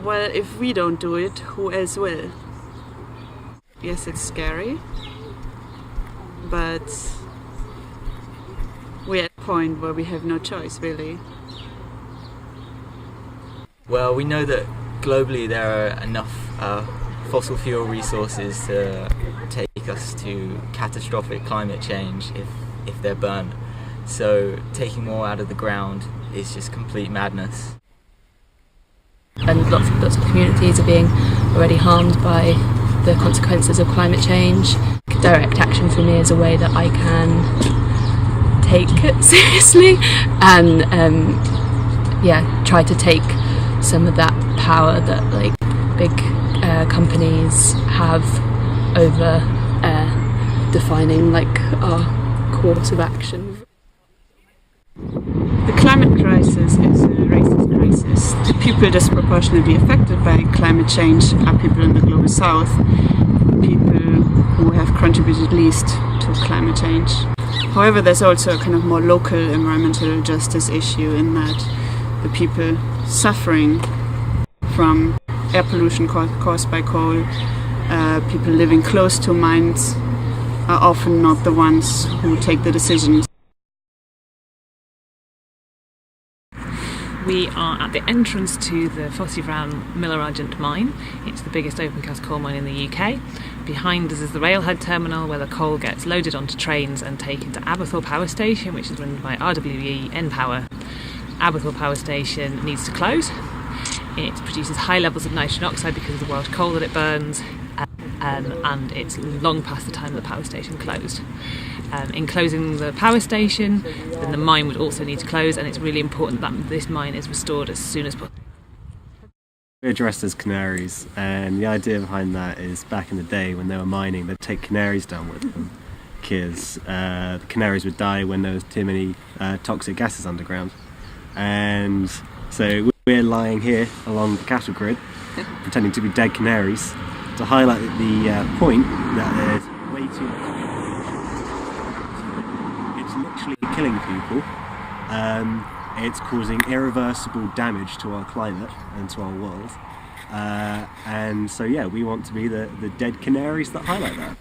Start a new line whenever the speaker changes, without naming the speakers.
Well, if we don't do it, who else will? Yes, it's scary, but we're at a point where we have no choice, really.
Well, we know that globally there are enough fossil fuel resources to take us to catastrophic climate change if they're burned. So taking more out of the ground is just complete madness.
And lots of communities are being already harmed by the consequences of climate change. Direct action for me is a way that I can take it seriously and try to take some of that power that big companies have over defining our course of action. The climate crisis is a racist crisis. The people disproportionately affected by climate change are people in the global south, people who have contributed least to climate change. However, there's also a kind of more local environmental justice issue in that the people suffering from air pollution caused by coal, people living close to mines, are often not the ones who take the decisions.
We are at the entrance to the Fossivran Miller Argent mine. It's the biggest open cast coal mine in the UK. Behind us is the railhead terminal where the coal gets loaded onto trains and taken to Aberthaw Power Station, which is run by RWE Npower. Aberthaw Power Station needs to close. It produces high levels of nitrogen oxide because of the wild coal that it burns, and it's long past the time the power station closed. In closing the power station, then the mine would also need to close, and it's really important that this mine is restored as soon as possible.
We're dressed as canaries, and the idea behind that is back in the day when they were mining, they'd take canaries down with them because the canaries would die when there was too many toxic gases underground. And so we're lying here along the cattle grid, pretending to be dead canaries, to highlight the point that there's way too much. It's literally killing people. It's causing irreversible damage to our climate and to our world. And so yeah, we want to be the dead canaries that highlight that.